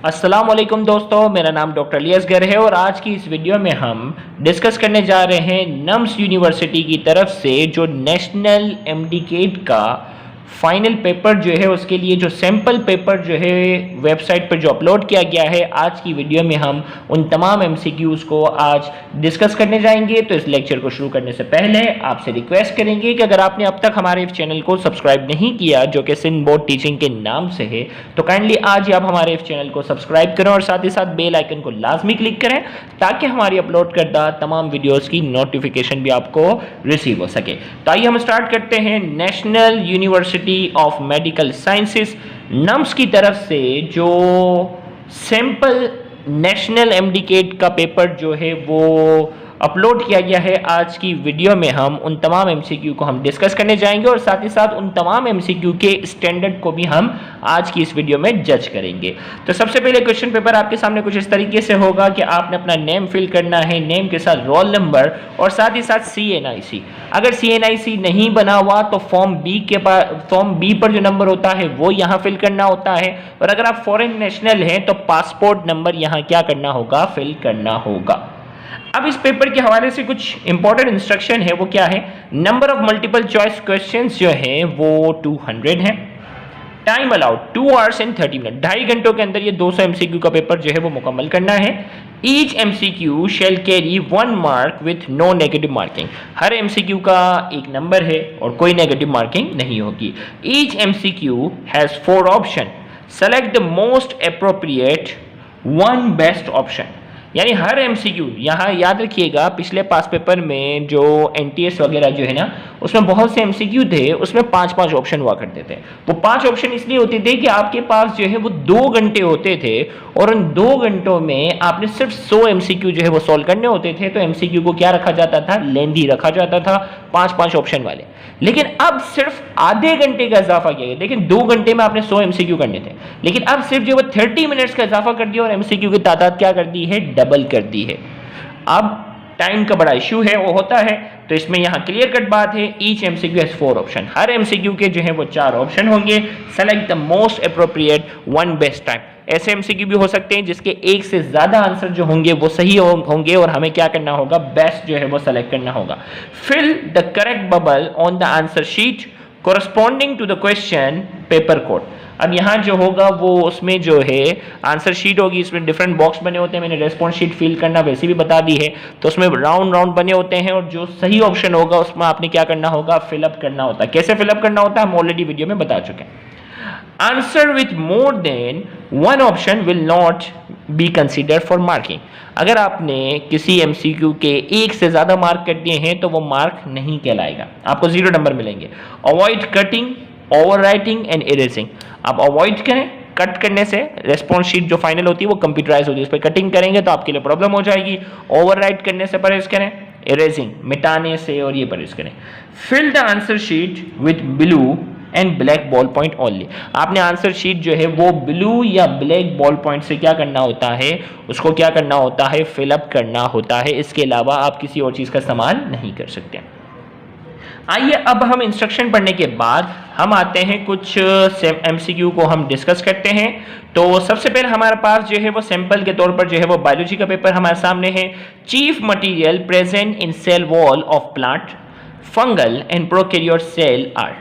अस्सलामुअलैकुम दोस्तों, मेरा नाम डॉक्टर अलियसगर है और आज की इस वीडियो में हम डिस्कस करने जा रहे हैं नम्स यूनिवर्सिटी की तरफ से जो नेशनल एमडीकेट का फाइनल पेपर जो है उसके लिए जो सैम्पल पेपर जो है वेबसाइट पर जो अपलोड किया गया है। आज की वीडियो में हम उन तमाम एमसीक्यूज़ को आज डिस्कस करने जाएंगे। तो इस लेक्चर को शुरू करने से पहले आपसे रिक्वेस्ट करेंगे कि अगर आपने अब तक हमारे इस चैनल को सब्सक्राइब नहीं किया जो कि सिंध बोर्ड टीचिंग के नाम से है, तो काइंडली आज ही आप हमारे इस चैनल को सब्सक्राइब करें और साथ ही साथ बेल आइकन को लाजमी क्लिक करें ताकि हमारी अपलोड करदा तमाम वीडियोज़ की नोटिफिकेशन भी आपको रिसीव हो सके। तो आइए हम स्टार्ट करते हैं। National university of medical sciences nums की तरफ से जो सैंपल नेशनल एमडीकेट का पेपर जो है वो अपलोड किया गया है, आज की वीडियो में हम उन तमाम एमसीक्यू को हम डिस्कस करने जाएंगे और साथ ही साथ उन तमाम एमसीक्यू के स्टैंडर्ड को भी हम आज की इस वीडियो में जज करेंगे। तो सबसे पहले क्वेश्चन पेपर आपके सामने कुछ इस तरीके से होगा कि आपने अपना नेम फिल करना है, नेम के साथ रोल नंबर और साथ ही साथ CNIC। अगर CNIC नहीं बना हुआ तो फॉर्म बी पर जो नंबर होता है वो यहाँ फिल करना होता है और अगर आप फॉरेन नेशनल हैं तो पासपोर्ट नंबर यहाँ क्या करना होगा, फिल करना होगा। अब इस पेपर के हवाले से कुछ इंपॉर्टेंट इंस्ट्रक्शन है, वो क्या है। Number of multiple choice questions जो है वो 200 है। Time allowed 2 hours and 30 minutes, 2.5 घंटों के अंदर ये 200 MCQ का पेपर जो है वो मुकम्मल करना है। Each MCQ shall carry 1 mark with no negative marking. हर MCQ का एक नंबर है और कोई नेगेटिव मार्किंग नहीं होगी। Each MCQ has 4 option, select the most appropriate 1 best option. यानी हर MCQ, यहाँ याद रखिएगा पिछले पास पेपर में जो NTS वगैरह जो है ना उसमें बहुत से MCQ थे, उसमें 5-5 ऑप्शन हुआ करते थे। वो 5 ऑप्शन इसलिए होते थे कि आपके पास जो है वो 2 घंटे होते थे और उन 2 घंटों में आपने सिर्फ 100 MCQ जो है वो सॉल्व करने होते थे। तो MCQ को क्या रखा जाता था, लेंदी रखा जाता था, 5-5 ऑप्शन वाले। लेकिन अब सिर्फ आधे घंटे का इजाफा किया गया। लेकिन 2 घंटे में आपने 100 MCQ करने थे, लेकिन अब सिर्फ जो वो 30 मिनट्स का इजाफा कर दिया और MCQ की तादाद क्या कर दी है, डबल कर दी है। अब टाइम का बड़ा इशू है वो होता है, तो इसमें यहाँ क्लियर कट बात है। Each MCQ has 4 option, her MCQ के जो है वो 4 ऑप्शन होंगे। Select the most appropriate 1 best time. ऐसे MCQ भी हो सकते हैं जिसके एक से ज्यादा आंसर जो होंगे वो सही होंगे और हमें क्या करना होगा, बेस्ट जो है वो सेलेक्ट करना होगा। Fill the correct bubble on the answer sheet corresponding to the question paper code. अब यहाँ जो होगा वो उसमें जो है आंसर शीट होगी, इसमें डिफरेंट बॉक्स बने होते हैं। मैंने रेस्पॉन्स शीट फिल करना वैसे भी बता दी है, तो उसमें राउंड राउंड बने होते हैं और जो सही ऑप्शन होगा उसमें आपने क्या करना होगा, फिलअप करना होता है। कैसे फिलअप करना होता है हम ऑलरेडी वीडियो में बता चुके हैं। Answer with more than 1 option will not be consider for marking. अगर आपने किसी MCQ के एक से ज्यादा मार्क कर दिए हैं तो वो मार्क नहीं कहलाएगा, आपको 0 नंबर मिलेंगे। Avoid cutting, over writing and erasing. आप अवॉइड करें, कट करने से रेस्पॉन्स शीट जो फाइनल होती है वो कंप्यूटराइज होती है, इस पर कटिंग करेंगे तो आपके लिए प्रॉब्लम हो जाएगी। ओवर राइट करने से परहेज करें, इरेजिंग मिटाने से और ये परहेज करें। Fill the answer sheet with blue and black ball point only. आपने आंसर शीट जो है वो ब्लू या ब्लैक बॉल पॉइंट से क्या करना होता है, उसको क्या करना होता है, फिलअप करना होता है। इसके अलावा आप किसी और चीज का इस्तेमाल नहीं कर सकते। आइए अब हम इंस्ट्रक्शन पढ़ने के बाद हम आते हैं कुछ MCQ को हम डिस्कस करते हैं। तो सबसे पहले हमारे पास जो है वो सैंपल के तौर पर जो है वो बायोलॉजी का पेपर हमारे सामने है। Chief material present in cell wall of plant, fungal and prokaryote cell are.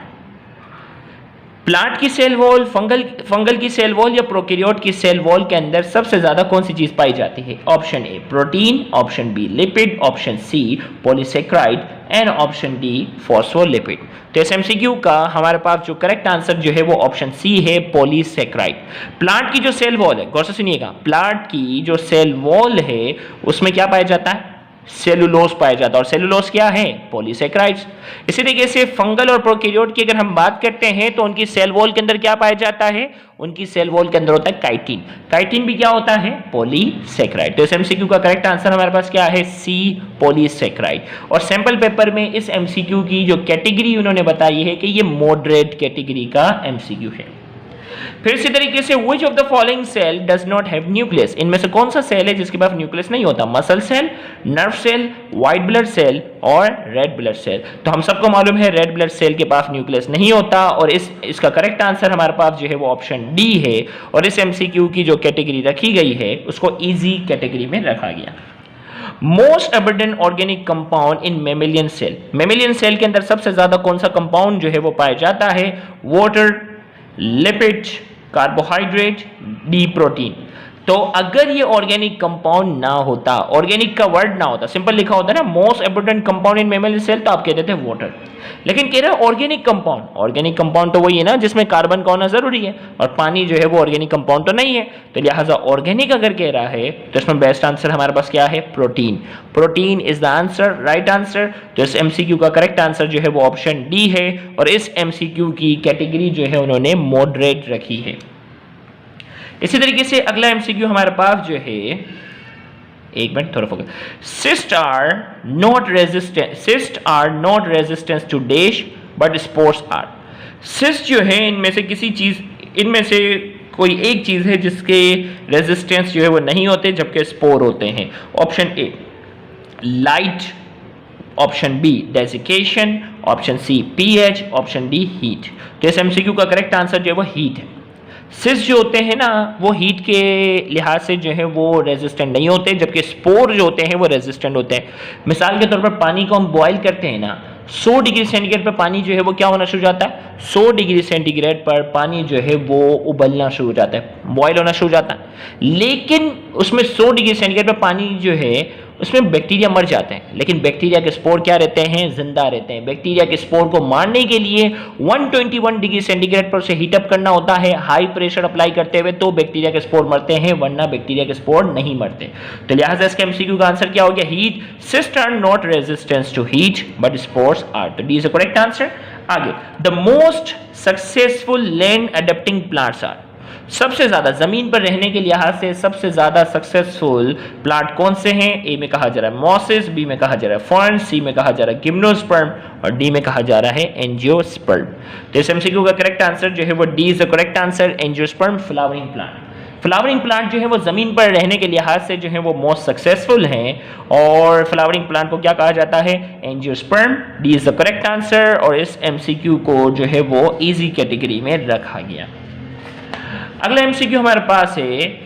Plant की सेल वॉल, फंगल की सेल वॉल या प्रोकैरियोट की सेल वॉल के अंदर सबसे ज्यादा कौन सी चीज पाई जाती है। Option A protein, option B lipid, option C polysaccharide and option D phospholipid. तो इस MCQ का हमारे पास जो करेक्ट आंसर जो है वो ऑप्शन सी है, पॉलीसेक्राइड। प्लांट की जो सेल वॉल है, गौर से सुनिएगा, प्लांट की जो सेल वॉल है उसमें क्या पाया जाता है, सेलुलोज पाया जाता है और सेलुलोज क्या है, पॉलीसेक्राइड्स। इसी तरीके से फंगल और प्रोकैरियोट की अगर हम बात करते हैं तो उनकी सेल वॉल के अंदर क्या पाया जाता है, उनकी सेल वॉल के अंदर होता है काइटिन। काइटिन भी क्या होता है, पॉलीसेक्राइड। तो इस MCQ का करेक्ट आंसर हमारे पास क्या है, सी पॉलीसेक्राइड। और सैंपल पेपर में इस MCQ की जो कैटेगरी उन्होंने बताई है कि ये मॉडरेट कैटेगरी का MCQ है। फिर इसी तरीके से which of the following cell does not have nucleus, इनमें से कौन सा सेल है जिसके पास न्यूक्लियस नहीं होता? Muscle cell, nerve cell, white blood cell और रेड ब्लड सेल। तो हम सबको मालूम है रेड ब्लड सेल के पास न्यूक्लियस नहीं होता और इसका करेक्ट आंसर हमारे पास जो है वो ऑप्शन डी है। और इस एमसीक्यू की जो कैटेगरी रखी गई है उसको इजी कैटेगरी में रखा गया। Most abundant organic compound in mammalian cell, mammalian cell के अंदर सबसे ज्यादा कौन सा कंपाउंड जो है वो पाया जाता है? Water, lipid, carbohydrate, D protein. तो अगर ये ऑर्गेनिक कंपाउंड ना होता, ऑर्गेनिक का वर्ड ना होता, सिंपल लिखा होता है ना most abundant compound in mammalian cell, तो आप कहते थे वाटर। लेकिन कह रहे हैं ऑर्गेनिक कंपाउंड, ऑर्गेनिक कंपाउंड तो वही है ना जिसमें कार्बन का होना जरूरी है और पानी जो है वो ऑर्गेनिक कंपाउंड तो नहीं है। तो लिहाजा ऑर्गेनिक अगर कह रहा है तो इसमें बेस्ट आंसर हमारे पास क्या है? Protein. Protein is the answer, right answer. तो इस एमसीक्यू का करेक्ट आंसर जो है वो ऑप्शन डी है और इस एमसीक्यू की कैटेगरी जो है उन्होंने मॉडरेट रखी है। इसी तरीके से अगला एमसीक्यू हमारे पास जो है, एक मिनट थोड़ा focus, cyst are not resistance to dash but spores are. Cyst जो है इनमें से किसी चीज, इनमें से कोई एक चीज है जिसके रेजिस्टेंस जो है वो नहीं होते जबकि स्पोर होते हैं। Option A light, option B desiccation, option C pH, option D heat. तो इस एमसीक्यू का करेक्ट आंसर जो है वो हीट है। सिस जो होते हैं ना वो हीट के लिहाज से जो है वो रेजिस्टेंट नहीं होते जबकि स्पोर जो होते हैं वो रेजिस्टेंट होते हैं। मिसाल के तौर पर पानी को हम बॉयल करते हैं ना, 100 डिग्री सेंटीग्रेड पर पानी जो है वो क्या होना शुरू हो जाता है? 100 डिग्री सेंटीग्रेड पर पानी जो है वो उबलना शुरू हो जाता है, बॉयल होना शुरू हो जाता है। लेकिन उसमें 100 डिग्री सेंटीग्रेड पर पानी जो है उसमें बैक्टीरिया मर जाते हैं, लेकिन बैक्टीरिया के स्पोर क्या रहते हैं? जिंदा रहते हैं। बैक्टीरिया के स्पोर को मारने के लिए 121 डिग्री सेंटीग्रेड पर उसे हीटअप करना होता है हाई प्रेशर अप्लाई करते हुए, तो बैक्टीरिया के स्पोर मरते हैं, वरना बैक्टीरिया के स्पोर नहीं मरते। तो लिहाजा इसका एमसीक्यू का आंसर क्या हो गया? Heat. Cyst are not resistance to heat but spores are. तो D is the correct answer. आगे, the most successful land adapting plants are, सबसे ज्यादा जमीन पर रहने के लिहाज से सबसे ज्यादा सक्सेसफुल प्लांट कौन से हैं? ए में कहा जा रहा है मॉसेस, बी में कहा जा रहा है फर्न, सी में कहा जा रहा है गिम्नोस्पर्म और डी में कहा जा रहा है एंजियोस्पर्म। तो इस एमसीक्यू का करेक्ट आंसर जो है वो D is the correct answer, angiosperm flowering plant. Flowering plant जो है वो जमीन पर रहने के लिहाज से जो है वो मोस्ट सक्सेसफुल हैं और फ्लावरिंग प्लांट को क्या कहा जाता है? Angiosperm. D is the correct answer और इस एमसीक्यू को जो है वो इजी कैटेगरी में रखा गया। अगला एमसीक्यू हमारे पास है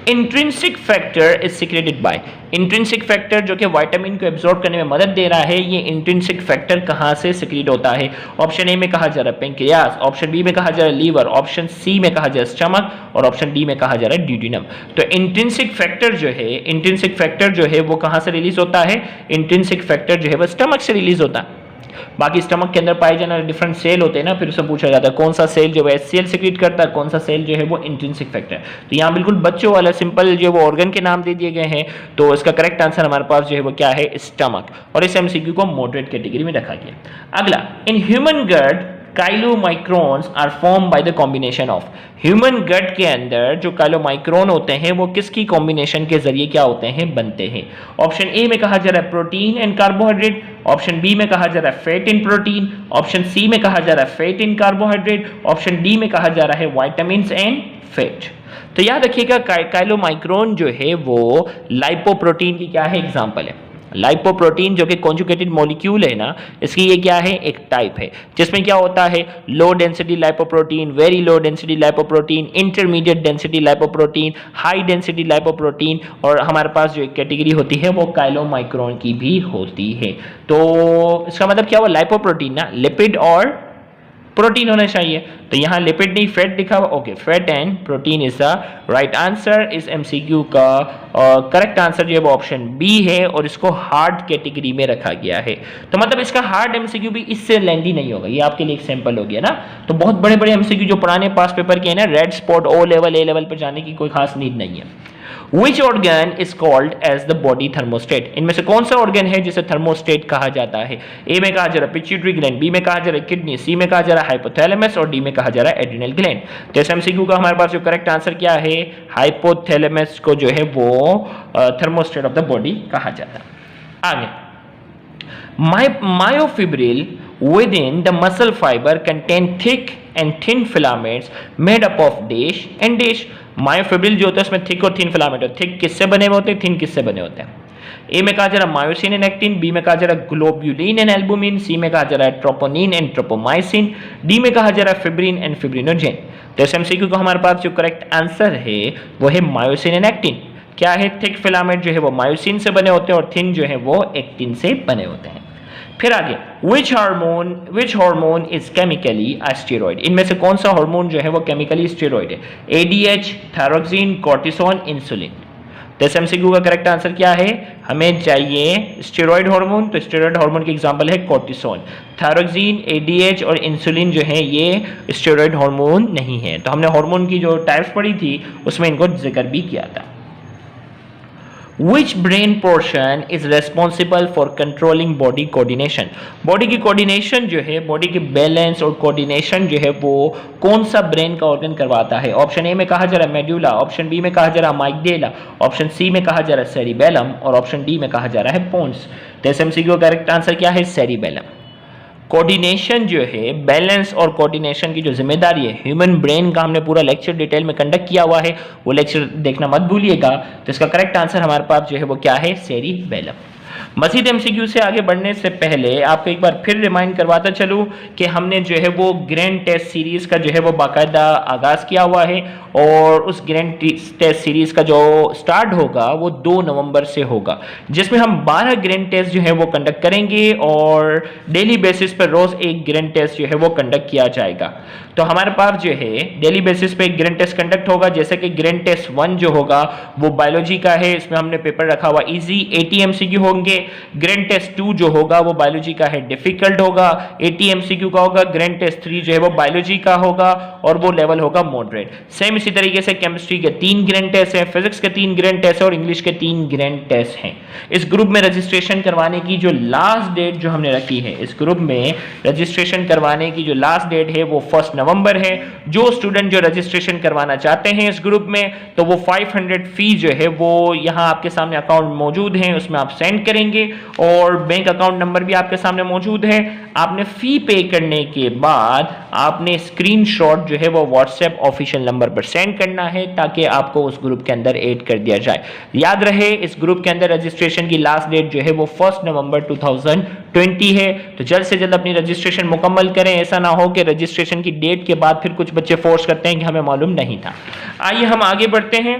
intrinsic factor is secreted by. Intrinsic factor जो कि विटामिन को एब्जॉर्ब करने में मदद दे रहा है, ये इंट्रिंसिक फैक्टर कहां से सिक्रेट होता है? ऑप्शन ए में कहा जा रहा है पेंक्रियास, ऑप्शन बी में कहा जा रहा है लीवर, ऑप्शन सी में कहा जा रहा है स्टमक और ऑप्शन डी में कहा जा रहा है ड्यूडेनम। तो इंट्रिंसिक फैक्टर जो है वो कहां से रिलीज होता है? इंट्रिंसिक फैक्टर जो है वो स्टमक से रिलीज होता है। बाकी स्टमक के अंदर पाए जाने वाले डिफरेंट सेल होते हैं ना, फिर उससे पूछा जाता है कौन सा सेल जो है एचसीएल सिक्रीट करता है, कौन सा सेल जो है वो इंट्रिंसिक फैक्टर है। तो यहाँ बिल्कुल बच्चों वाला सिंपल जो वो ऑर्गन के नाम दे दिए गए हैं, तो इसका करेक्ट आंसर हमारे पास जो है वो क्या है? स्टमक। और इस एमसीक्यू को मॉडरेट कैटेगरी में रखा गया। अगला, in human gut chylomicrons are form by the combination of. Human gut के अंदर जो काइलोमाइक्रोन होते हैं वो किसकी कॉम्बिनेशन के जरिए क्या होते हैं? बनते हैं। ऑप्शन ए में कहा जा रहा है protein and carbohydrate, option B में कहा जा रहा है fat in protein, option C में कहा जा रहा है fat in carbohydrate, option D में कहा जा रहा है विटामिन्स एंड फैट। तो याद रखिएगा काइलोमाइक्रोन जो है वो लाइपोप्रोटीन की क्या है? एग्जांपल है। लाइपोप्रोटीन जो कि कॉन्जुगेटेड मॉलिक्यूल है ना, इसकी ये क्या है? एक टाइप है जिसमें क्या होता है? Low density lipoprotein, very low density lipoprotein, intermediate density lipoprotein, high density lipoprotein और हमारे पास जो एक कैटेगरी होती है वो काइलोमाइक्रोन की भी होती है। तो इसका मतलब क्या हुआ? लाइपोप्रोटीन ना लिपिड और प्रोटीन होना चाहिए, तो यहाँ लिपिड नहीं फैट लिखा हुआ। Okay, fat and protein is the right answer. इस एमसीक्यू का करेक्ट आंसर जो है वो ऑप्शन बी है और इसको हार्ड कैटेगरी में रखा गया है। तो मतलब इसका हार्ड एमसीक्यू भी इससे लेंदी नहीं होगा, ये आपके लिए एक सैंपल हो गया ना। तो बहुत बड़े बड़े एमसीक्यू जो पुराने पास पेपर के हैं ना, red spot O level A level पर जाने की कोई खास नीड नहीं है। Which organ is called as the body thermostat? इनमें से कौन सा ऑर्गन है जिसे थर्मोस्टेट कहा जाता है? ए में कहा जा रहा है पिट्यूटरी ग्लैंड, बी में कहा जा रहा है किडनी, सी में कहा जा रहा है हाइपोथैलेमस और डी में कहा जा रहा है एड्रिनल ग्लैंड। तो इस एमसीक्यू का हमारे पास जो करेक्ट आंसर क्या है? हाइपोथैलेमस को जो है वो थर्मोस्टेट ऑफ द बॉडी कहा जाता है। आगे, myofibril within the muscle fiber contain thick and thin filaments made up of dash and dash. Myofibril जो होता है उसमें थिक और थिन फिलामेंट होते हैं। थिक किससे बने हुए होते हैं, थिन किससे बने होते हैं? ए में कहा जा रहा मायोसिन एंड एक्टिन, बी में कहा जा रहा ग्लोब्यूलिन एंड एल्बुमिन, सी में कहा जा रहा है ट्रोपोनिन एंड ट्रोपोमाइसिन, डी में कहा जा रहा है फिब्रिन एंड फिब्रिनोजेन। तो इस एमसीक्यू का हमारे पास जो करेक्ट आंसर है वो है मायोसिन एंड एक्टिन। क्या है, थिक फिलामेंट जो है वो मायोसिन से बने होते हैं और थिन जो है वो एक्टिन से बने होते हैं। फिर आगे, which hormone is chemically a steroid? इनमें से कौन सा हार्मोन जो है वो केमिकली स्टेरॉइड है? ADH, thyroxine, cortisone, insulin. तो इस एमसीक्यू का करेक्ट आंसर क्या है? हमें चाहिए स्टेरॉइड हार्मोन, तो स्टेरॉइड हार्मोन की एग्जांपल है कॉर्टिसोन। थायरोक्सिन, ADH और इंसुलिन जो है ये स्टेरॉइड हार्मोन नहीं है। तो हमने हार्मोन की जो टाइप्स पढ़ी थी उसमें इनको जिक्र भी किया था। Which brain portion is responsible for controlling body coordination? Body की कोऑर्डिनेशन जो है, बॉडी की बैलेंस और कोऑर्डिनेशन जो है वो कौन सा ब्रेन का ऑर्गन करवाता है? ऑप्शन ए में कहा जा रहा है मेडुला, ऑप्शन बी में कहा जा रहा है अमाइगडाला, ऑप्शन सी में कहा जा रहा है सेरिबेलम और ऑप्शन डी में कहा जा रहा है पोन्स। तो एमसीक्यू का करेक्ट आंसर क्या है? सेरिबेलम। कोऑर्डिनेशन जो है, बैलेंस और कोऑर्डिनेशन की जो जिम्मेदारी है ह्यूमन ब्रेन का, हमने पूरा लेक्चर डिटेल में कंडक्ट किया हुआ है, वो लेक्चर देखना मत भूलिएगा। तो इसका करेक्ट आंसर हमारे पास जो है वो क्या है? सेरिबेलम। मजीद एमसीक्यू से आगे बढ़ने से पहले आपको एक बार फिर रिमाइंड करवाता चलूं कि हमने जो है वो ग्रैंड टेस्ट सीरीज का जो है वो बाकायदा आगाज किया हुआ है और उस ग्रैंड टेस्ट सीरीज का जो स्टार्ट होगा वो 2 नवंबर से होगा, जिसमें हम 12 ग्रैंड टेस्ट जो है वो कंडक्ट करेंगे और डेली बेसिस पर रोज एक ग्रैंड टेस्ट जो है वो कंडक्ट किया जाएगा। तो हमारे पास जो है डेली बेसिस पे एक ग्रैंड टेस्ट कंडक्ट होगा, जैसे कि ग्रैंड टेस्ट 1 जो होगा वो बायोलॉजी का है, इसमें हमने पेपर रखा हुआ इजी 80 एमसीक्यू होंगे। ग्रैंड टेस्ट 2 जो होगा वो बायोलॉजी का है, डिफिकल्ट होगा, 80 एमसीक्यू का होगा। ग्रैंड टेस्ट 3 जो है वो बायोलॉजी का होगा और वो लेवल होगा मॉडरेट। सेम इसी तरीके से केमिस्ट्री के 3 ग्रैंड टेस्ट हैं, फिजिक्स के 3 ग्रैंड टेस्ट और इंग्लिश के 3 ग्रैंड टेस्ट हैं। इस ग्रुप में रजिस्ट्रेशन करवाने की जो लास्ट डेट जो हमने रखी है, इस ग्रुप में रजिस्ट्रेशन करवाने की जो लास्ट डेट है वो 1 नवंबर है। जो स्टूडेंट जो रजिस्ट्रेशन करवाना चाहते हैं इस ग्रुप में, तो वो 500 फी जो है वो यहाँ आपके सामने अकाउंट मौजूद है, उसमें आप सेंड करेंगे और बैंक अकाउंट नंबर भी आपके सामने मौजूद है। आपने फी पे करने के बाद आपने स्क्रीनशॉट जो है वो व्हाट्सएप ऑफिशियल नंबर पर सेंड करना है ताकि आपको उस ग्रुप के अंदर ऐड कर दिया जाए। याद रहे इस ग्रुप के अंदर रजिस्ट्रेशन की लास्ट डेट जो है वो 1 नवंबर 2020 है। तो जल्द से जल्द अपनी रजिस्ट्रेशन मुकम्मल करें, ऐसा ना हो कि रजिस्ट्रेशन की डेट के बाद फिर कुछ बच्चे फोर्स करते हैं कि हमें मालूम नहीं था। आइए हम आगे बढ़ते हैं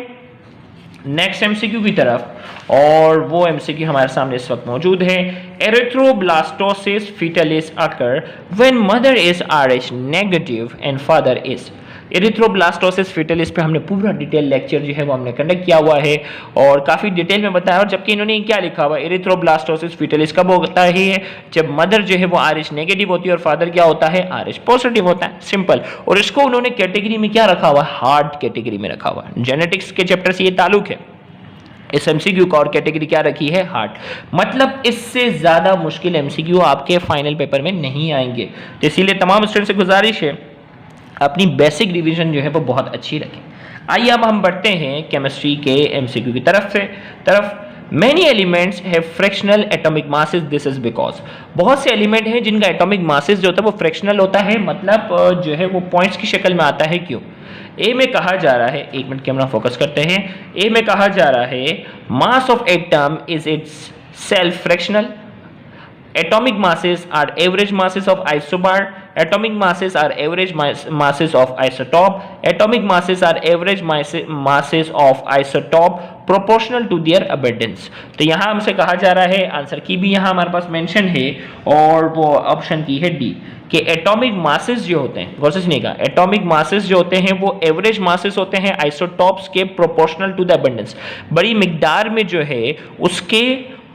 नेक्स्ट एमसीक्यू की तरफ और वो एमसीक्यू हमारे सामने इस वक्त मौजूद है। Erythroblastosis fetalis occur when mother is RH negative and father is. Erythroblastosis fetalis पे हमने पूरा डिटेल लेक्चर जो है वो हमने कंडक्ट किया हुआ है और काफ़ी डिटेल में बताया। और जबकि इन्होंने क्या लिखा हुआ है, एरिथ्रोब्लास्टोसिस फीटलिस कब होता है? जब मदर जो है वो RH नेगेटिव होती है और फादर क्या होता है? RH पॉजिटिव होता है, सिंपल। और इसको उन्होंने कैटेगरी में क्या रखा हुआ है? हार्ट कैटेगरी में रखा हुआ है। जेनेटिक्स के चैप्टर से ये ताल्लुक है। इस एमसीक्यू का और कैटेगरी क्या रखी है? हार्ट। मतलब इससे ज्यादा मुश्किल एमसीक्यू आपके फाइनल पेपर में नहीं आएंगे। तो इसीलिए तमाम स्टूडेंट से गुजारिश है अपनी बेसिक रिवीजन जो है वो बहुत अच्छी रखें। आइए अब हम बढ़ते हैं केमिस्ट्री के एमसीक्यू की तरफ। Many elements have fractional atomic masses. This is because बहुत से एलिमेंट हैं जिनका एटॉमिक मासेस जो होता है वो फ्रैक्शनल होता है, मतलब जो है वो पॉइंट्स की शक्ल में आता है। क्यों? ए में कहा जा रहा है, एक मिनट कैमरा फोकस करते हैं। ए में कहा जा रहा है mass of atom is it's self fractional. Atomic masses are average masses of isobar. Atomic masses are average masses of isotope. Atomic masses are average masses of isotope proportional to their abundance. तो यहाँ हमसे कहा जा रहा है, answer की भी यहाँ हमारे पास मेंशन है और वो ऑप्शन की है डी कि एटॉमिक मासेस जो होते हैं, गौर से सुनिएगा, एटॉमिक मासेस जो होते हैं वो एवरेज मासेस होते हैं आइसोटॉप्स के प्रोपोर्शनल टू द अबंडेंस। बड़ी मिकदार में जो है उसके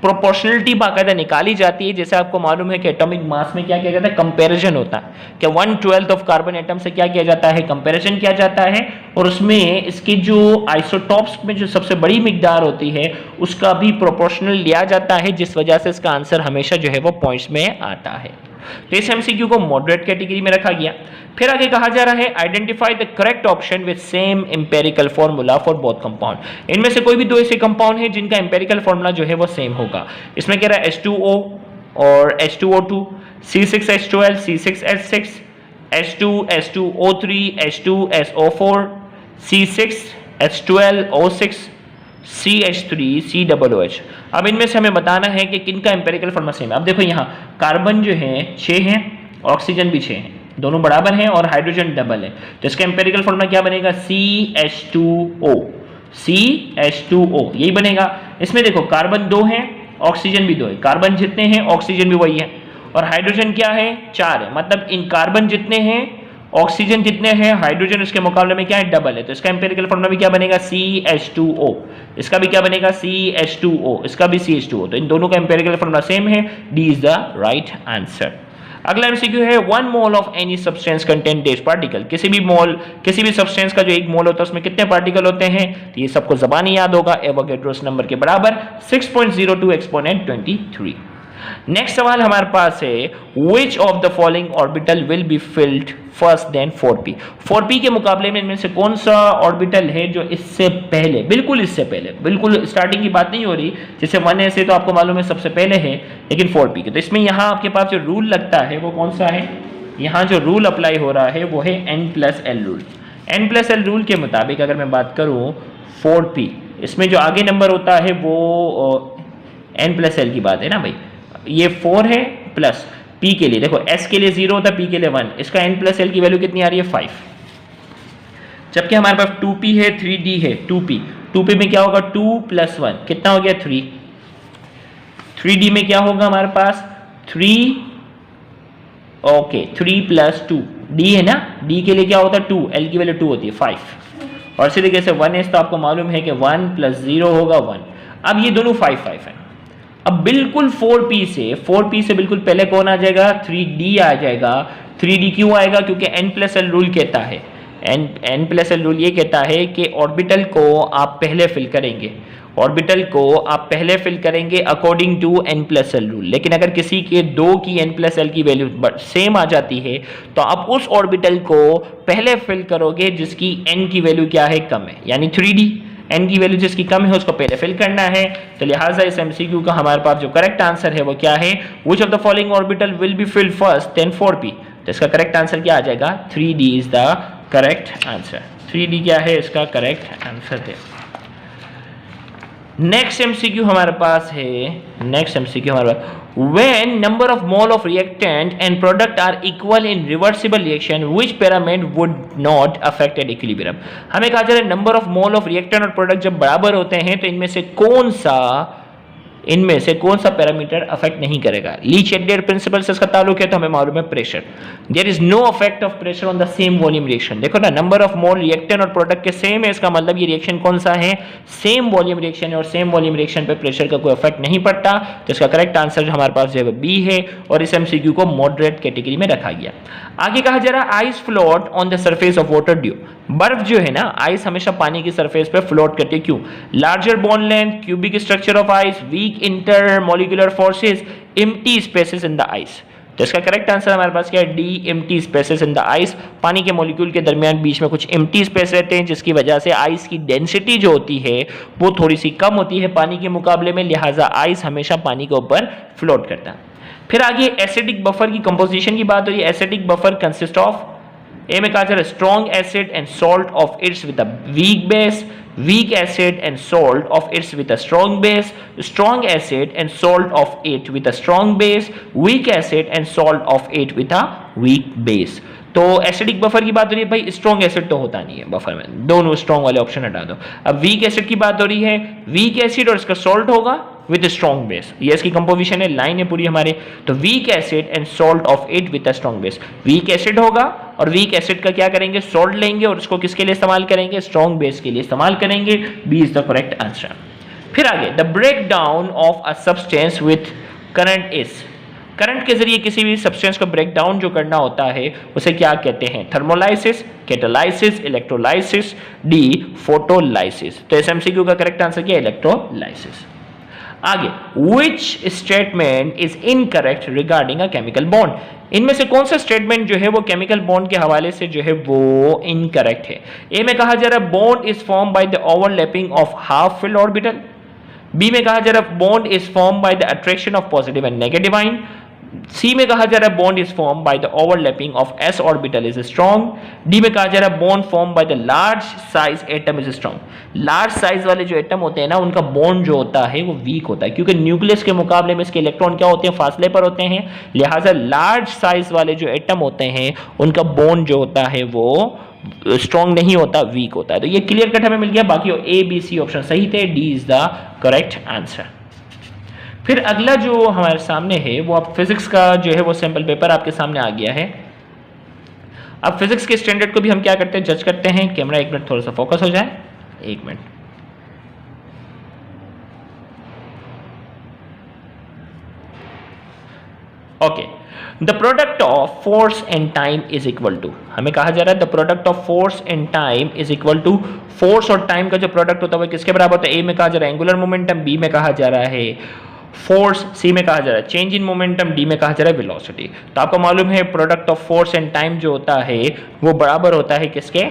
प्रोपोर्शनलिटी बाकायदा निकाली जाती है। जैसे आपको मालूम है कि एटॉमिक मास में क्या किया जाता है? कंपैरिजन होता है कि 1/12 ऑफ कार्बन एटम से क्या किया जाता है? कंपैरिजन किया जाता है और उसमें इसकी जो आइसोटॉप्स में जो सबसे बड़ी मिकदार होती है उसका भी प्रोपोर्शनल लिया जाता है, जिस वजह से इसका आंसर हमेशा जो है वो पॉइंट्स में आता है। तो इस एमसीक्यू को मॉडरेट कैटेगरी में रखा गया। फिर आगे कहा जा रहा है identify the correct option with same empirical formula for both compound. इनमें से कोई भी दो ऐसे कंपाउंड हैं जिनका एम्पेरिकल फॉर्मूला जो है वो सेम होगा। इसमें कह रहा है H2O और H2O2, C6H12, C6H6, H2 H2O3 H2 SO4 C6 H12 O6 CH3 COOH। अब इनमें से हमें बताना है कि किनका एम्पिरिकल फॉर्मूला सेम है। अब देखो यहाँ कार्बन जो है 6 है, ऑक्सीजन भी 6 है, दोनों बराबर हैं और हाइड्रोजन डबल है, तो इसका एम्पिरिकल फॉर्मूला क्या बनेगा? CH2O, CH2O यही बनेगा। इसमें देखो कार्बन 2 है, ऑक्सीजन भी 2 है, कार्बन जितने हैं ऑक्सीजन भी वही है, और हाइड्रोजन क्या है? 4 है, मतलब इन कार्बन जितने हैं ऑक्सीजन जितने हैं, हाइड्रोजन उसके मुकाबले में क्या है? डबल है, तो इसका एम्पिरिकल फॉर्मूला भी क्या बनेगा? CH2O। इसका भी क्या बनेगा? CH2O, इसका भी CH2O, तो इन दोनों का एम्पिरिकल फॉर्मूला सेम है। D is the right answer. अगला एमसीक्यू है 1 mole of any substance contain dash particle. किसी भी सब्सटेंस का जो 1 मोल होता है उसमें कितने पार्टिकल होते हैं? तो ये सबको ज़बानी याद होगा, एवोगैड्रोस नंबर के बराबर 6.02 एक्सपोनेंट 23। नेक्स्ट सवाल हमारे पास है which of the following orbital will be filled first than 4p। 4p के मुकाबले में इनमें से कौन सा ऑर्बिटल है जो इससे पहले, बिल्कुल बिल्कुल स्टार्टिंग की बात नहीं हो रही, जैसे 1s है तो आपको मालूम है सबसे पहले है, लेकिन 4p के, तो इसमें यहाँ आपके पास जो रूल लगता है वो कौन सा है? यहाँ जो रूल अप्लाई हो रहा है वो है n+l रूल। n+l रूल के मुताबिक अगर मैं बात करूँ 4p, इसमें जो आगे नंबर होता है वो n+l की बात है ना भाई, ये 4 है प्लस p के लिए, देखो s के लिए 0 होता है, p के लिए 1, इसका n+l की वैल्यू कितनी आ रही है? 5। जबकि हमारे पास 2p है, 3d है, 2p में क्या होगा? 2 + 1 कितना हो गया? 3। 3d में क्या होगा हमारे पास? 3, ओके 3 + 2, d है ना, d के लिए क्या होता है? 2, l की वैल्यू 2 होती है 5, और इसी तरीके से 1s तो आपको मालूम है कि 1 + 0 होगा 1। अब ये दोनों 5 5 है। अब बिल्कुल 4p से बिल्कुल पहले कौन आ जाएगा? 3d आ जाएगा। 3d क्यों आएगा? क्योंकि n+l रूल कहता है, n+l रूल ये कहता है कि ऑर्बिटल को आप पहले फिल करेंगे, अकॉर्डिंग टू n+l रूल। लेकिन अगर किसी के 2 की n+l की वैल्यू सेम आ जाती है तो आप उस ऑर्बिटल को पहले फिल करोगे जिसकी n की वैल्यू क्या है? कम है, यानी 3d। n की वैल्यू जिसकी कम है उसको पहले फिल करना है, तो लिहाजा इस एमसीक्यू का हमारे पास जो करेक्ट आंसर है वो क्या है? Which of the following orbital will be filled first then 4p। तो इसका करेक्ट आंसर क्या आ जाएगा? 3d is the correct answer. 3d क्या है इसका करेक्ट आंसर है। नेक्स्ट एमसीक्यू हमारे पास when number of mole of reactant and product are equal in reversible reaction which parameter would not affect equilibrium। हमें कहा जा रहा है number of mole of reactant और प्रोडक्ट जब बराबर होते हैं तो इनमें से कौन सा पैरामीटर अफेक्ट नहीं करेगा? ली-शेडेड प्रिंसिपल से इसका ताल्लुक है, तो हमें मालूम है pressure. There is no effect of pressure on the same volume reaction. देखो ना, नंबर ऑफ मोल रिएक्टेंट और प्रोडक्ट के सेम है, इसका मतलब ये रिएक्शन कौन सा है? सेम वॉल्यूम रिएक्शन है, और सेम वॉल्यूम रिएक्शन पे प्रेशर का कोई इफेक्ट नहीं पड़ता। तो इसका करेक्ट आंसर जो हमारे पास जो है बी है, और इस एमसीक्यू को मॉडरेट कैटेगरी में रखा गया। आगे कहा जा रहा है ice float on the surface of water due. बर्फ जो है ना, आइस हमेशा पानी की सरफेस पे फ्लोट करती है, क्यों? Larger bond length, cubic structure of ice, weak intermolecular forces, empty spaces in the ice. तो इसका करेक्ट आंसर हमारे पास क्या है? D, empty spaces in the ice. पानी के मॉलिक्यूल के दरमियान बीच में कुछ एम्प्टी स्पेस रहते हैं, जिसकी वजह से आइस की डेंसिटी जो होती है वो थोड़ी सी कम होती है पानी के मुकाबले में, लिहाजा आइस हमेशा पानी के ऊपर फ्लोट करता है। फिर आगे एसिडिक बफर की कंपोजिशन की बात हो रही है। एसिडिक बफर कंसिस्ट ऑफ, ए में कहा जा रहा है strong acid and salt of its with a weak base, weak acid and salt of its with a strong base, strong acid and salt of it with a strong base, weak acid and salt of it with a weak base। तो acidic buffer की बात हो रही है भाई, strong acid तो होता नहीं है बफर में, दोनों स्ट्रॉन्ग वाले ऑप्शन हटा दो। अब वीक एसिड की बात हो रही है, वीक एसिड और इसका सॉल्ट होगा विद स्ट्रॉन्ग बेस, ये इसकी कंपोजिशन है, लाइन है पूरी हमारे। तो weak acid and salt of it with a strong base, weak acid होगा और वीक एसिड का क्या करेंगे? सॉल्ट लेंगे और उसको किसके लिए इस्तेमाल करेंगे? स्ट्रॉन्ग बेस के लिए इस्तेमाल करेंगे। B is the correct answer. फिर आगे the breakdown of a substance with current is, current के जरिए किसी भी सब्सटेंस को ब्रेक डाउन जो करना होता है उसे क्या कहते हैं? Thermolysis, catalysis, electrolysis, D photolysis. तो इस एमसीक्यू का करेक्ट आंसर क्या है? इलेक्ट्रोलाइसिस। आगे which statement is incorrect regarding a chemical bond, इनमें से कौन सा स्टेटमेंट जो है वो केमिकल बॉन्ड के हवाले से जो है वो इनकरेक्ट है? ए में कहा जा रहा है bond is form by the overlapping of half filled orbital, B में कहा जा रहा है bond is form by the attraction of positive and negative ion, C में कहा जा रहा है bond is form by the overlapping of S orbital is strong. D में कहा जा रहा है bond form by the large size atom is strong. Large size वाले जो एटम होते हैं ना, उनका बॉन्ड जो होता है वो वीक होता है, क्योंकि न्यूक्लियस के मुकाबले में इसके इलेक्ट्रॉन क्या होते हैं, फासले पर होते हैं, लिहाजा लार्ज साइज वाले जो एटम होते हैं उनका बॉन्ड जो होता है वो स्ट्रॉन्ग नहीं होता, वीक होता है। तो ये क्लियर कट हमें मिल गया। बाकी ए बी सी ऑप्शन सही थे, D is the correct answer. फिर अगला जो हमारे सामने है वो आप फिजिक्स का जो है वो सैंपल पेपर आपके सामने आ गया है। अब फिजिक्स के स्टैंडर्ड को भी हम क्या करते हैं, जज करते हैं। कैमरा एक मिनट थोड़ा सा फोकस हो जाए, एक मिनट। Okay, the product of force and time is equal to, हमें कहा जा रहा है the product of force and time is equal to, force और टाइम का जो प्रोडक्ट होता है वो किसके बराबर होता है। ए में कहा जा रहा है एंगुलर मोमेंटम, बी में कहा जा रहा है फोर्स, सी में कहा जा रहा है चेंज इन मोमेंटम, डी में कहा जा रहा है वेलोसिटी। तो आपको मालूम है product of force and time जो होता है वो बराबर होता है किसके,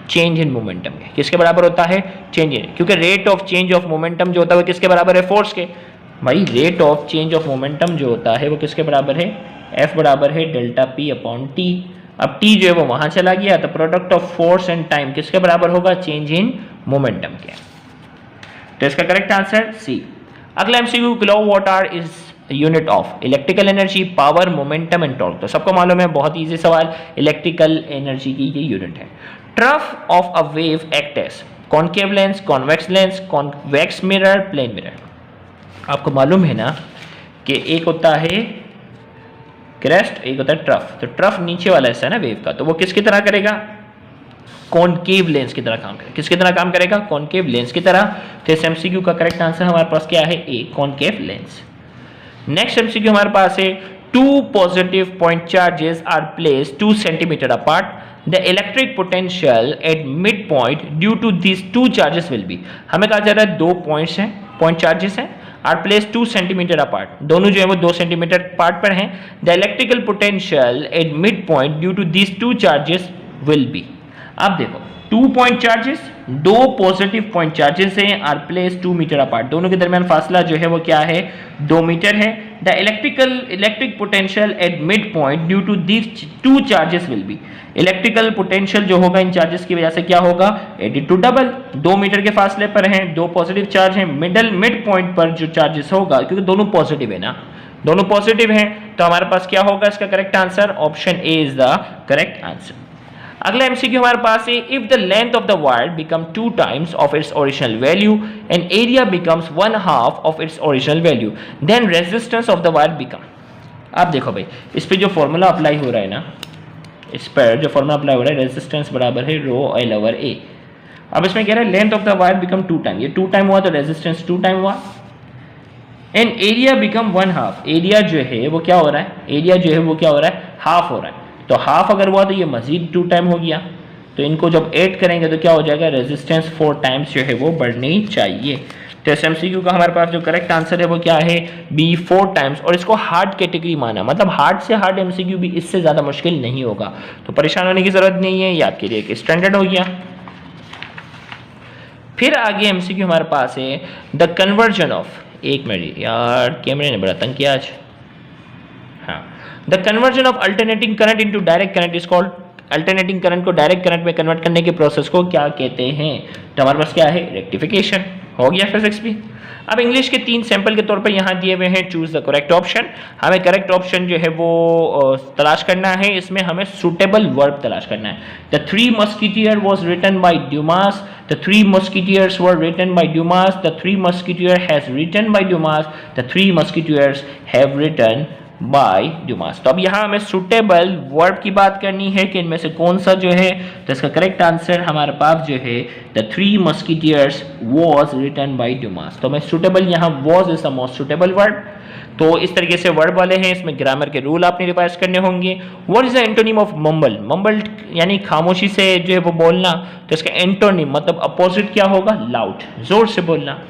चेंज इन मोमेंटम के। किसके बराबर होता है, चेंज इन, क्योंकि rate of change of momentum जो होता है वो किसके बराबर है, फोर्स के। भाई rate of change of momentum जो होता है वो किसके बराबर है, एफ बराबर है डेल्टा पी अपॉन टी। अब टी जो है वो वहां चला गया, तो product of force and time किसके बराबर होगा, चेंज इन मोमेंटम के। तो इसका करेक्ट आंसर सी। अगला MCQ, kilowatt hour is unit of electrical energy, power, momentum and torque. तो सबको मालूम है, बहुत इजी सवाल, इलेक्ट्रिकल एनर्जी की ये यूनिट है। Trough of a wave act as concave lens, convex lens, convex mirror, plane mirror. आपको मालूम है ना कि एक होता है क्रेस्ट, एक होता है ट्रफ। तो ट्रफ नीचे वाला हिस्सा है ना वेव का, तो वो किसकी तरह करेगा, कॉनकेव लेंस की तरह काम करेगा। किसकी तरह काम करेगा, कॉनकेव लेंस की तरह। तो इस एमसीक्यू का करेक्ट आंसर हमारे पास क्या है, A, concave lens. Next MCQ हमारे पास है, two positive point charges are placed 2 centimetre apart, the electric potential at midpoint due to this two charges will be. हमें कहा जा रहा है दो पॉइंट्स हैं, पॉइंट चार्जेस हैं, आर प्लेस 2 सेंटीमीटर अपार्ट, दोनों जो है वो 2 सेंटीमीटर अपार्ट पर हैं। The electrical potential at midpoint due to this two charges will B. अब देखो 2 point charges, 2 positive point charges हैं, आर प्लेस 2 मीटर अपार्ट, दोनों के दरमियान फासला जो है वो क्या है, 2 मीटर है। The electric potential at midpoint due to this two charges will be. Electrical potential जो होगा इन चार्जेस की वजह से क्या होगा, एडिड टू डबल। 2 मीटर के फासले पर हैं, 2 पॉजिटिव चार्ज हैं, मिड पॉइंट पर जो चार्जेस होगा, क्योंकि दोनों पॉजिटिव है ना, दोनों पॉजिटिव हैं, तो हमारे पास क्या होगा इसका correct answer, option A is the correct answer. अगला एमसीक्यू हमारे पास है, if the length of the wire become 2 times of its original value and area becomes 1/2 of its original value, then resistance of the wire become. अब देखो भाई, इस पे जो फॉर्मूला अप्लाई हो रहा है ना, इस पर जो फॉर्मूला अप्लाई हो रहा है, रेजिस्टेंस बराबर है रो एल ओवर ए। अब इसमें कह रहा है length of the wire become 2 time, ये 2 टाइम हुआ तो रेजिस्टेंस 2 टाइम हुआ, एंड एरिया बिकम 1/2, एरिया जो है वो क्या हो रहा है, एरिया जो है वो क्या हो रहा है, हाफ हो रहा है। तो हाफ अगर हुआ तो ये मजीद 2 टाइम हो गया, तो इनको जब ऐड करेंगे तो क्या हो जाएगा, रेजिस्टेंस 4 टाइम्स जो है वो बढ़नी चाहिए। तो इस एमसीक्यू का हमारे पास जो करेक्ट आंसर है वो क्या है, बी, 4 टाइम्स। और इसको हार्ड कैटेगरी माना, मतलब हार्ड से हार्ड एमसीक्यू भी इससे ज़्यादा मुश्किल नहीं होगा, तो परेशान होने की ज़रूरत नहीं है, ये आपके लिए एक स्टैंडर्ड हो गया। फिर आगे एमसीक्यू हमारे पास है, द कन्वर्जन ऑफ, एक मिनट यार कैमरे ने बड़ा तंग किया आज, हाँ, the conversion of alternating current into direct current is called, alternating current को डायरेक्ट करंट में कन्वर्ट करने के प्रोसेस को क्या कहते हैं। तो हमारे पास क्या है, रेक्टिफिकेशन। हो गया फिजिक्स भी। अब इंग्लिश के 3 सैंपल के तौर पर यहाँ दिए हुए हैं, चूज द करेक्ट ऑप्शन। हमें करेक्ट ऑप्शन जो है वो तलाश करना है, इसमें हमें सुटेबल वर्ब तलाश करना है। The 3 musketeer was written by Dumas, the 3 musketeers were written by Dumas, the 3 musketeer has written by Dumas, the 3 musketeers have written by Dumas. तो अब यहाँ हमें सुटेबल वर्ब की बात करनी है कि इनमें से कौन सा जो है, तो इसका करेक्ट आंसर हमारे पास जो है, the 3 musketeers was written by Dumas. तो हमें सुटेबल यहाँ was is the most suitable word. तो इस तरीके से वर्ड वाले हैं, इसमें ग्रामर के रूल आपने रिवाइज करने होंगे। What is the antonym of mumble, mumble यानी खामोशी से जो है वो बोलना, तो इसका एंटोनिम मतलब अपोजिट क्या होगा, लाउड, जोर से बोलना।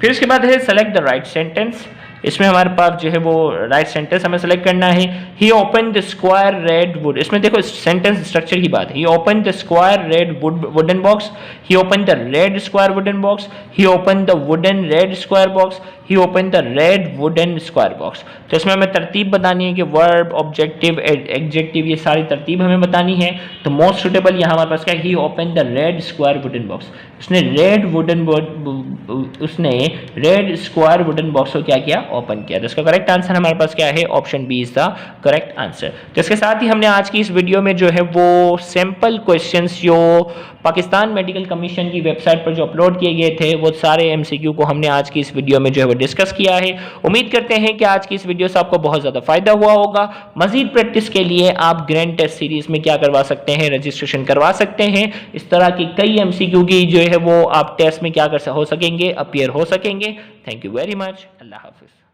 फिर इसके बाद है सेलेक्ट द राइट सेंटेंस, इसमें हमारे पास जो है वो राइट सेंटेंस हमें सेलेक्ट करना है। He open the square red wood, इसमें देखो सेंटेंस स्ट्रक्चर की बात है। He open the square red wooden box, he open the red square wooden box, he open the wooden red square box, he he open the red wooden square box. तो इसमें हमें तरतीब बतानी है कि वर्ब, ऑब्जेक्टिव, एडजेक्टिव, ये सारी तरतीब हमें बतानी है। तो मोस्ट सुटेबल यहाँ हमारे पास क्या है, he open the red square wooden box. उसने रेड स्क्वायर वुडन बॉक्स को क्या किया, ओपन किया। तो इसका करेक्ट आंसर हमारे पास क्या है, option B is the correct answer. तो इसके साथ ही हमने आज की इस वीडियो में जो है वो सिंपल क्वेश्चंस जो पाकिस्तान मेडिकल कमीशन की वेबसाइट पर जो अपलोड किए गए थे वो सारे एमसीक्यू को हमने आज की इस वीडियो में जो है वो डिस्कस किया है। उम्मीद करते हैं कि आज की इस वीडियो से आपको बहुत ज़्यादा फायदा हुआ होगा। मजीद प्रैक्टिस के लिए आप ग्रैंड टेस्ट सीरीज में क्या करवा सकते हैं, रजिस्ट्रेशन करवा सकते हैं। इस तरह की कई एमसीक्यू की जो है वो आप टेस्ट में क्या कर हो सकेंगे, अपीयर हो सकेंगे। Thank you very much. अल्लाह हाफिज़।